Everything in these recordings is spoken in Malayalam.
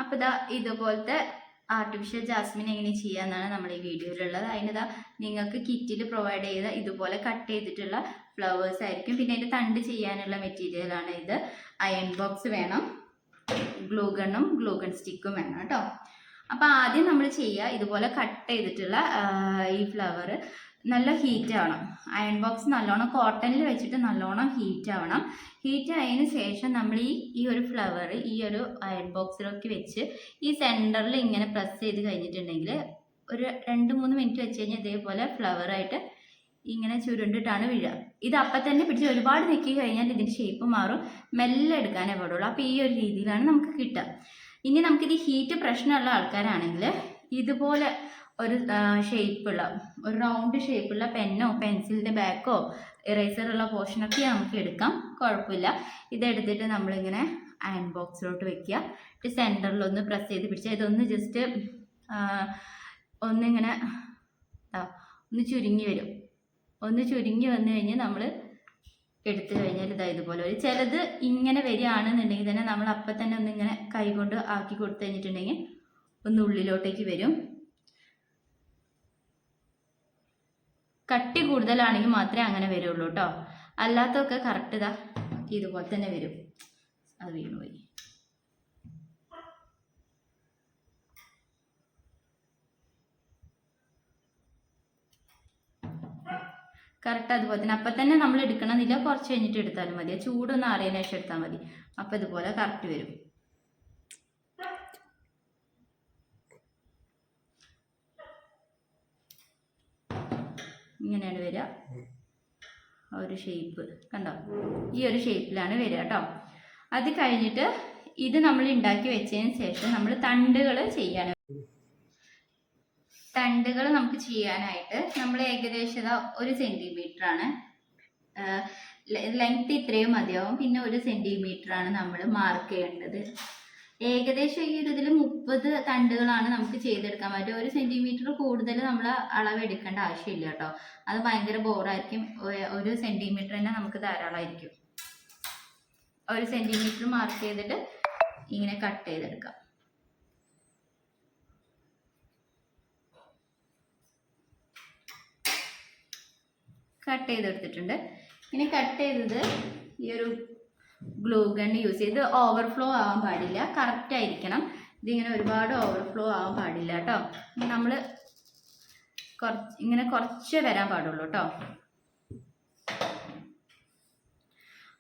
അപ്പോൾ ഇതാ ഇതുപോലത്തെ ആർട്ടിഫിഷ്യൽ ജാസ്മിൻ എങ്ങനെ ചെയ്യാന്നാണ് നമ്മുടെ ഈ വീഡിയോയിലുള്ളത്. അതിനിതാ നിങ്ങൾക്ക് കിറ്റിൽ പ്രൊവൈഡ് ചെയ്ത ഇതുപോലെ കട്ട് ചെയ്തിട്ടുള്ള ഫ്ലവേഴ്സ് ആയിരിക്കും. പിന്നെ അതിൻ്റെ തണ്ട് ചെയ്യാനുള്ള മെറ്റീരിയലാണ് ഇത്. അയൺ ബോക്സ് വേണം, ഗ്ലൂഗണ്ണും ഗ്ലൂഗൺ സ്റ്റിക്കും വേണം കേട്ടോ. അപ്പോൾ ആദ്യം നമ്മൾ ചെയ്യുക, ഇതുപോലെ കട്ട് ചെയ്തിട്ടുള്ള ഈ ഫ്ലവർ നല്ല ഹീറ്റ് ആവണം. അയൺ ബോക്സ് നല്ലോണം കോട്ടണിൽ വെച്ചിട്ട് നല്ലോണം ഹീറ്റ് ആവണം. ഹീറ്റ് ആയതിനു ശേഷം നമ്മൾ ഈ ഒരു ഫ്ലവർ ഈ ഒരു അയൺ ബോക്സിലൊക്കെ വെച്ച് ഈ സെൻറ്ററിൽ ഇങ്ങനെ പ്രസ് ചെയ്ത് കഴിഞ്ഞിട്ടുണ്ടെങ്കിൽ ഒരു 2-3 മിനിറ്റ് വെച്ച് കഴിഞ്ഞാൽ ഇതേപോലെ ഫ്ലവറായിട്ട് ഇങ്ങനെ ചുരുണ്ടിട്ടാണ് വീഴുക. ഇത് അപ്പം തന്നെ പിടിച്ച് ഒരുപാട് നെക്കി കഴിഞ്ഞാൽ ഇതിൻ്റെ ഷേപ്പ് മാറും, മെല്ലെ എടുക്കാനേ പാടുള്ളൂ. അപ്പോൾ ഈ ഒരു രീതിയിലാണ് നമുക്ക് കിട്ടുക. ഇനി നമുക്കിത് ഹീറ്റ് പ്രശ്നമുള്ള ആൾക്കാരാണെങ്കിൽ ഇതുപോലെ ഒരു ഷേപ്പുള്ള ഒരു റൗണ്ട് ഷേപ്പുള്ള പെന്നോ പെൻസിലിൻ്റെ ബാക്കോ ഇറേസറുള്ള പോർഷനൊക്കെ നമുക്ക് എടുക്കാം, കുഴപ്പമില്ല. ഇതെടുത്തിട്ട് നമ്മളിങ്ങനെ അയൺ ബോക്സിലോട്ട് വെക്കുക. എന്നിട്ട് സെൻറ്ററിലൊന്ന് പ്രസ് ചെയ്ത് പിടിച്ചാൽ ഇതൊന്ന് ജസ്റ്റ് ഒന്നിങ്ങനെ ഒന്ന് ചുരുങ്ങി വരും. ഒന്ന് ചുരുങ്ങി വന്നു കഴിഞ്ഞ് നമ്മൾ എടുത്തു കഴിഞ്ഞാൽ ഇതാ ഇതുപോലെ ഒരു ചിലത് ഇങ്ങനെ വരികയാണെന്നുണ്ടെങ്കിൽ തന്നെ നമ്മൾ അപ്പം തന്നെ ഒന്നിങ്ങനെ കൈകൊണ്ട് ആക്കി കൊടുത്തു കഴിഞ്ഞിട്ടുണ്ടെങ്കിൽ ഒന്ന് ഉള്ളിലോട്ടേക്ക് വരും. കട്ടി കൂടുതലാണെങ്കിൽ മാത്രമേ അങ്ങനെ വരുള്ളൂ കേട്ടോ. അല്ലാത്തൊക്കെ കറക്റ്റ് ഇതാ ഇതുപോലെ തന്നെ വരും. അത് വീണുപോയി. കറക്റ്റ് അതുപോലെ തന്നെ അപ്പം തന്നെ നമ്മൾ എടുക്കണമെന്നില്ല, കുറച്ച് കഴിഞ്ഞിട്ട് എടുത്താലും മതി. ചൂടൊന്ന് അറിയാൻ ശേഷം എടുത്താൽ മതി. അപ്പം ഇതുപോലെ കറക്റ്റ് വരും. ഇങ്ങനെയാണ് വരിക. ഒരു ഷേപ്പ് കണ്ടോ, ഈ ഒരു ഷേപ്പിലാണ് വരിക കേട്ടോ. അത് കഴിഞ്ഞിട്ട് ഇത് നമ്മൾ ഉണ്ടാക്കി വെച്ചതിന് ശേഷം നമ്മൾ തണ്ടുകൾ ചെയ്യാണ്. തണ്ടുകൾ നമുക്ക് ചെയ്യാനായിട്ട് നമ്മൾ ഏകദേശം 1 സെൻറ്റിമീറ്ററാണ് ലെങ്ത്, ഇത്രയും മതിയാവും. പിന്നെ 1 സെൻറ്റിമീറ്ററാണ് നമ്മൾ മാർക്ക് ചെയ്യേണ്ടത്. ഏകദേശം ഈ ഒരു ഇതിൽ 30 തണ്ടുകളാണ് നമുക്ക് ചെയ്തെടുക്കാൻ പറ്റുക. 1 സെൻറ്റിമീറ്റർ കൂടുതൽ നമ്മൾ അളവെടുക്കേണ്ട ആവശ്യമില്ല കേട്ടോ. അത് ഭയങ്കര ബോറായിരിക്കും. 1 സെൻറ്റിമീറ്റർ തന്നെ നമുക്ക് ധാരാളമായിരിക്കും. 1 സെൻറ്റിമീറ്റർ മാർക്ക് ചെയ്തിട്ട് ഇങ്ങനെ കട്ട് ചെയ്തെടുക്കാം. കട്ട് ചെയ്തെടുത്തിട്ടുണ്ട്. ഇനി കട്ട് ചെയ്തത് ഈ ഒരു ഗ്ലൂ ഗൺ യൂസ് ചെയ്ത് ഓവർഫ്ലോ ആവാൻ പാടില്ല, കറക്റ്റ് ആയിരിക്കണം. ഇതിങ്ങനെ ഒരുപാട് ഓവർഫ്ലോ ആവാൻ പാടില്ല കേട്ടോ. നമ്മൾ ഇങ്ങനെ കുറച്ച് വരാൻ പാടുള്ളൂ കേട്ടോ.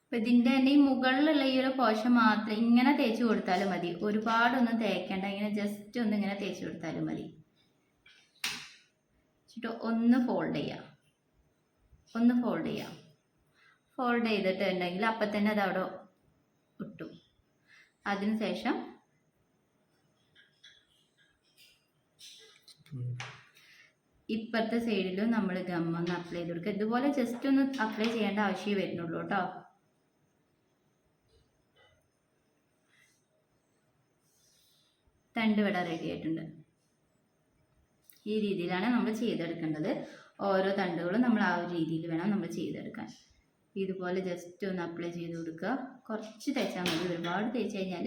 അപ്പം ഇതിൻ്റെ തന്നെ ഈ മുകളിലുള്ള ഈ ഒരു പോർഷൻ മാത്രം ഇങ്ങനെ തേച്ച് കൊടുത്താലും മതി. ഒരുപാടൊന്നും തേക്കേണ്ട, ഇങ്ങനെ ജസ്റ്റ് ഒന്ന് ഇങ്ങനെ തേച്ച് കൊടുത്താലും മതി. എന്നിട്ട് ഒന്ന് ഫോൾഡ് ചെയ്യാം. ഫോൾഡ് ചെയ്തിട്ടുണ്ടെങ്കിൽ അപ്പം തന്നെ അത് അവിടെ ഇട്ടു. അതിനുശേഷം ഇപ്പുറത്തെ സൈഡിലും നമ്മൾ ഗമ്മൊന്ന് അപ്ലൈ ചെയ്ത് കൊടുക്കുക. ഇതുപോലെ ജസ്റ്റ് ഒന്ന് അപ്ലൈ ചെയ്യേണ്ട ആവശ്യമേ വരുന്നുള്ളൂ കേട്ടോ. തണ്ട് ഇവിടെ റെഡി ആയിട്ടുണ്ട്. ഈ രീതിയിലാണ് നമ്മൾ ചെയ്തെടുക്കേണ്ടത്. ഓരോ തണ്ടുകളും നമ്മൾ ആ ഒരു രീതിയിൽ വേണം നമ്മൾ ചെയ്തെടുക്കാൻ. ഇതുപോലെ ജസ്റ്റ് ഒന്ന് അപ്ലൈ ചെയ്ത് കൊടുക്കുക. കുറച്ച് തേച്ചാൽ മതി, ഒരുപാട് തേച്ച് കഴിഞ്ഞാൽ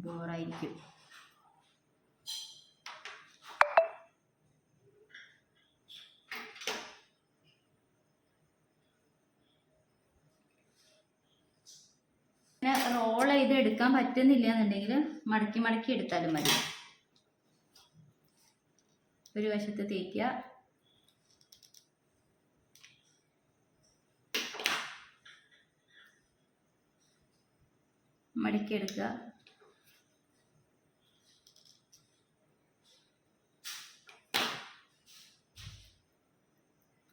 ബോറായിരിക്കും. പിന്നെ റോൾ ചെയ്ത് എടുക്കാൻ പറ്റുന്നില്ല എന്നുണ്ടെങ്കിൽ മടക്കി മടക്കി എടുത്താലും മതി. ഒരു വശത്ത് തേക്കുക, മടക്കിയെടുക്കുക.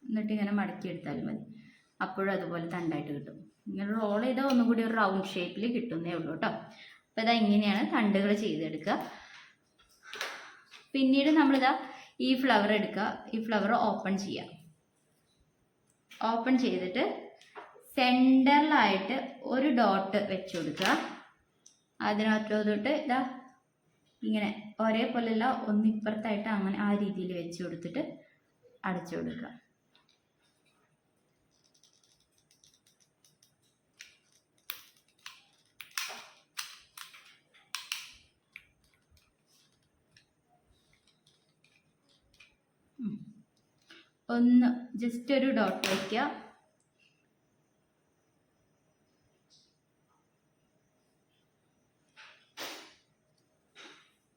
എന്നിട്ട് ഇങ്ങനെ മടക്കിയെടുത്താലും മതി. അപ്പോഴും അതുപോലെ തണ്ടായിട്ട് കിട്ടും. ഇങ്ങനെ റോൾ ചെയ്താൽ ഒന്നും കൂടി ഒരു റൗണ്ട് ഷേപ്പിൽ കിട്ടുന്നേ ഉള്ളൂ കേട്ടോ. അപ്പോൾ ഇതാ ഇങ്ങനെയാണ് തണ്ടുകൾ ചെയ്തെടുക്കുക. പിന്നീട് നമ്മളിതാ ഈ ഫ്ലവർ എടുക്കുക. ഈ ഫ്ലവർ ഓപ്പൺ ചെയ്യുക. ഓപ്പൺ ചെയ്തിട്ട് സെൻറ്ററിലായിട്ട് ഒരു ഡോട്ട് വെച്ച് കൊടുക്കുക. അതിനകത്തോട്ട് ഇതാ ഇങ്ങനെ ഒരേപോലെയല്ല, ഒന്നിപ്പുറത്തായിട്ട് അങ്ങനെ ആ രീതിയിൽ വെച്ച് കൊടുത്തിട്ട് അടച്ചു കൊടുക്കുക. ഒന്ന് ജസ്റ്റ് ഒരു ഡോട്ട് വയ്ക്കുക.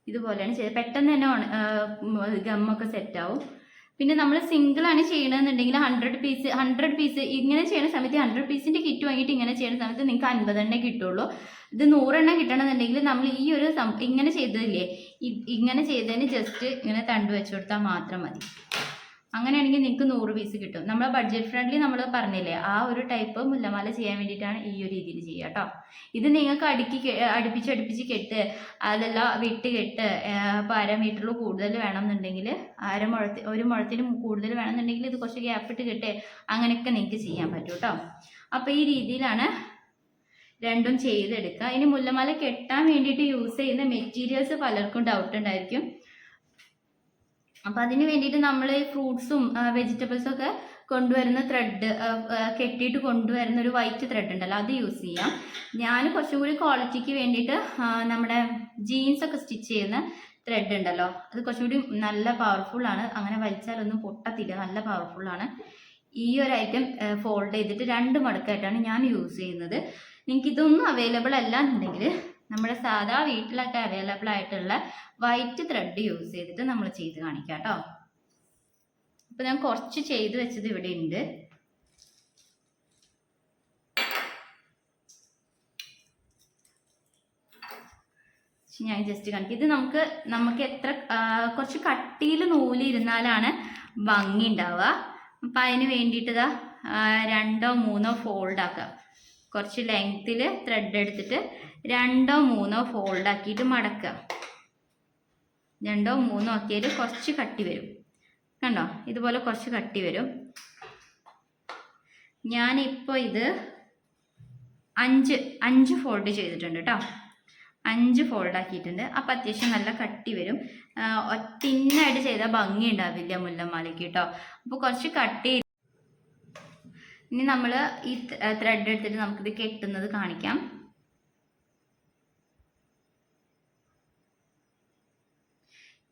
ഇതുപോലെയാണ് ചെയ്ത് പെട്ടെന്ന് തന്നെ ഗമ്മൊക്കെ സെറ്റാവും. പിന്നെ നമ്മൾ സിംഗിളാണ് ചെയ്യണമെന്നുണ്ടെങ്കിൽ 100 പീസ് ഇങ്ങനെ ചെയ്യുന്ന സമയത്ത് 100 പീസിൻ്റെ കിറ്റ് വാങ്ങിയിട്ട് ഇങ്ങനെ ചെയ്യുന്ന സമയത്ത് നിങ്ങൾക്ക് 50 കിട്ടുള്ളൂ. ഇത് 100 കിട്ടണമെന്നുണ്ടെങ്കിൽ നമ്മൾ ഈ ഒരു ഇങ്ങനെ ചെയ്തതില്ലേ, ഇങ്ങനെ ചെയ്തതിന് ജസ്റ്റ് ഇങ്ങനെ തണ്ട് വെച്ച് കൊടുത്താൽ മാത്രം മതി. അങ്ങനെയാണെങ്കിൽ നിങ്ങൾക്ക് 100 പീസ് കിട്ടും. നമ്മളെ ബഡ്ജറ്റ് ഫ്രണ്ട്ലി നമ്മൾ പറഞ്ഞില്ലേ, ആ ഒരു ടൈപ്പ് മുല്ലമാല ചെയ്യാൻ വേണ്ടിയിട്ടാണ് ഈ ഒരു രീതിയിൽ ചെയ്യുക കേട്ടോ. ഇത് നിങ്ങൾക്ക് അടുപ്പിച്ച് കെട്ട്, അതല്ല വിട്ട് കെട്ട്, ഇപ്പോൾ 1/2 മീറ്ററിൽ കൂടുതൽ വേണമെന്നുണ്ടെങ്കിൽ, 1 മുഴത്തിന് കൂടുതൽ വേണമെന്നുണ്ടെങ്കിൽ ഇത് കുറച്ച് ഗ്യാപ്പിട്ട് കെട്ട്, അങ്ങനെയൊക്കെ നിങ്ങൾക്ക് ചെയ്യാൻ പറ്റും കേട്ടോ. അപ്പോൾ ഈ രീതിയിലാണ് രണ്ടും ചെയ്തെടുക്കുക. ഇനി മുല്ലമാല കെട്ടാൻ വേണ്ടിയിട്ട് യൂസ് ചെയ്യുന്ന മെറ്റീരിയൽസ് പലർക്കും ഡൗട്ട് ഉണ്ടായിരിക്കും. അപ്പം അതിന് വേണ്ടിയിട്ട് നമ്മൾ ഫ്രൂട്ട്സും വെജിറ്റബിൾസും ഒക്കെ കൊണ്ടുവരുന്ന ത്രെഡ്, കെട്ടിയിട്ട് കൊണ്ടുവരുന്ന ഒരു വൈറ്റ് ത്രെഡ് ഉണ്ടല്ലോ, അത് യൂസ് ചെയ്യാം. ഞാൻ കുറച്ചും കൂടി ക്വാളിറ്റിക്ക് വേണ്ടിയിട്ട് നമ്മുടെ ജീൻസൊക്കെ സ്റ്റിച്ച് ചെയ്യുന്ന ത്രെഡ് ഉണ്ടല്ലോ, അത് കുറച്ചും കൂടി നല്ല പവർഫുള്ളാണ്. അങ്ങനെ വലിച്ചാലൊന്നും പൊട്ടത്തില്ല, നല്ല പവർഫുള്ളാണ്. ഈ ഒരു ഐറ്റം ഫോൾഡ് ചെയ്തിട്ട് 2 മടക്കായിട്ടാണ് ഞാൻ യൂസ് ചെയ്യുന്നത്. നിങ്ങൾക്ക് ഇതൊന്നും അവൈലബിൾ അല്ല എന്നുണ്ടെങ്കിൽ നമ്മുടെ സാധാ വീട്ടിലൊക്കെ അവൈലബിൾ ആയിട്ടുള്ള വൈറ്റ് ത്രെഡ് യൂസ് ചെയ്തിട്ട് നമ്മൾ ചെയ്ത് കാണിക്കാം കേട്ടോ. അപ്പോൾ ഞാൻ കുറച്ച് ചെയ്ത് വെച്ചത് ഇവിടെ ഉണ്ട്. ഞാൻ ജസ്റ്റ് കാണിക്കും. ഇത് നമുക്ക് എത്ര കുറച്ച് കട്ടിയിൽ നൂല് ഇരുന്നാലാണ് ഭംഗി ഉണ്ടാവുക. അപ്പം അതിന് വേണ്ടിയിട്ട് 2 or 3 ഫോൾഡ് ആക്കുക. കുറച്ച് ലെങ്ത്തിൽ ത്രെഡ് എടുത്തിട്ട് 2 or 3 ഫോൾഡ് ആക്കിയിട്ട് മടക്കുക. 2 or 3 ആക്കിയാൽ കുറച്ച് കട്ടി വരും. കണ്ടോ, ഇതുപോലെ കുറച്ച് കട്ടി വരും. ഞാനിപ്പോൾ ഇത് 5 ഫോൾഡ് ചെയ്തിട്ടുണ്ട് കേട്ടോ. 5 ഫോൾഡ് ആക്കിയിട്ടുണ്ട്. അപ്പോൾ അത്യാവശ്യം നല്ല കട്ടി വരും. തിന്നായിട്ട് ചെയ്താൽ ഭംഗി ഉണ്ടാവില്ല മുല്ലമാലയ്ക്ക് കേട്ടോ. അപ്പോൾ കുറച്ച് കട്ടി. ഇനി നമ്മൾ ഈ ത്രെഡ് എടുത്തിട്ട് നമുക്കിത് കെട്ടുന്നത് കാണിക്കാം.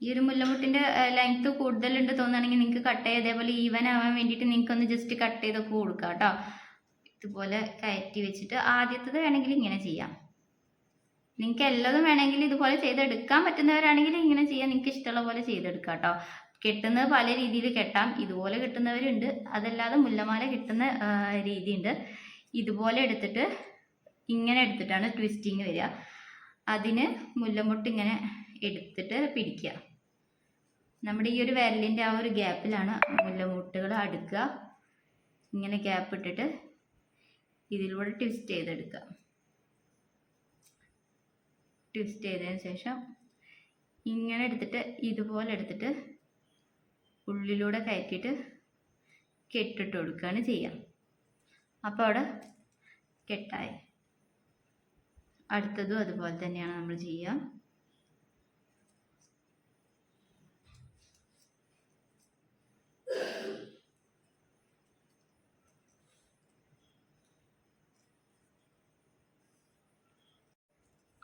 ഈ ഒരു മുല്ലമുട്ടിൻ്റെ ലെങ്ത്ത് കൂടുതലുണ്ട് തോന്നുകയാണെങ്കിൽ നിങ്ങൾക്ക് കട്ട് ചെയ്ത് അതേപോലെ ഈവൻ ആവാൻ വേണ്ടിയിട്ട് നിങ്ങൾക്കൊന്ന് ജസ്റ്റ് കട്ട് ചെയ്തൊക്കെ കൊടുക്കാം കേട്ടോ. ഇതുപോലെ കയറ്റി വെച്ചിട്ട് ആദ്യത്തത് വേണമെങ്കിൽ ഇങ്ങനെ ചെയ്യാം. നിങ്ങൾക്ക് എല്ലാതും വേണമെങ്കിൽ ഇതുപോലെ ചെയ്തെടുക്കാൻ പറ്റുന്നവരാണെങ്കിൽ ഇങ്ങനെ ചെയ്യാം. നിങ്ങൾക്ക് ഇഷ്ടമുള്ള പോലെ ചെയ്തെടുക്കാം കേട്ടോ. കെട്ടുന്നത് പല രീതിയിൽ കെട്ടാം. ഇതുപോലെ കിട്ടുന്നവരുണ്ട്, അതല്ലാതെ മുല്ലമാല കിട്ടുന്ന രീതിയുണ്ട്. ഇതുപോലെ എടുത്തിട്ട് ഇങ്ങനെ എടുത്തിട്ടാണ് ട്വിസ്റ്റിങ് വരിക. അതിന് മുല്ലമുട്ട് ഇങ്ങനെ എടുത്തിട്ട് പിടിക്കുക. നമ്മുടെ ഈ ഒരു വിരലിൻ്റെ ആ ഒരു ഗ്യാപ്പിലാണ് മുല്ലമുട്ടുകൾ അടുക്കുക. ഇങ്ങനെ ഗ്യാപ്പ് ഇട്ടിട്ട് ഇതിലൂടെ ട്വിസ്റ്റ് ചെയ്തെടുക്കുക. ട്വിസ്റ്റ് ചെയ്തതിന് ശേഷം ഇങ്ങനെ എടുത്തിട്ട് ഇതുപോലെ എടുത്തിട്ട് ഉള്ളിലൂടെ കയറ്റിയിട്ട് കെട്ടിട്ട് കൊടുക്കുകയാണ് ചെയ്യുക. അപ്പോൾ അവിടെ കെട്ടായി. അടുത്തതും അതുപോലെ തന്നെയാണ് നമ്മൾ ചെയ്യുക.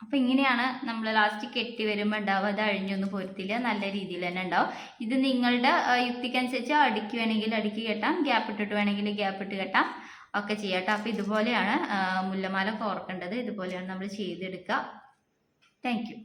അപ്പോൾ ഇങ്ങനെയാണ് നമ്മൾ ലാസ്റ്റ് കെട്ടി വരുമ്പോൾ ഉണ്ടാവുക. അത് അഴിഞ്ഞൊന്നും പോരത്തില്ല, നല്ല രീതിയിൽ തന്നെ ഉണ്ടാവും. ഇത് നിങ്ങളുടെ യുക്തിക്കനുസരിച്ച് അടുക്കി വേണമെങ്കിൽ അടുക്കി കെട്ടാം, ഗ്യാപ്പ് ഇട്ടിട്ട് വേണമെങ്കിൽ ഗ്യാപ്പ് ഇട്ട് കെട്ടാം, ഒക്കെ ചെയ്യാം കേട്ടോ. അപ്പോൾ ഇതുപോലെയാണ് മുല്ലമാല കോർക്കേണ്ടത്. ഇതുപോലെയാണ് നമ്മൾ ചെയ്തെടുക്കുക. Thank you.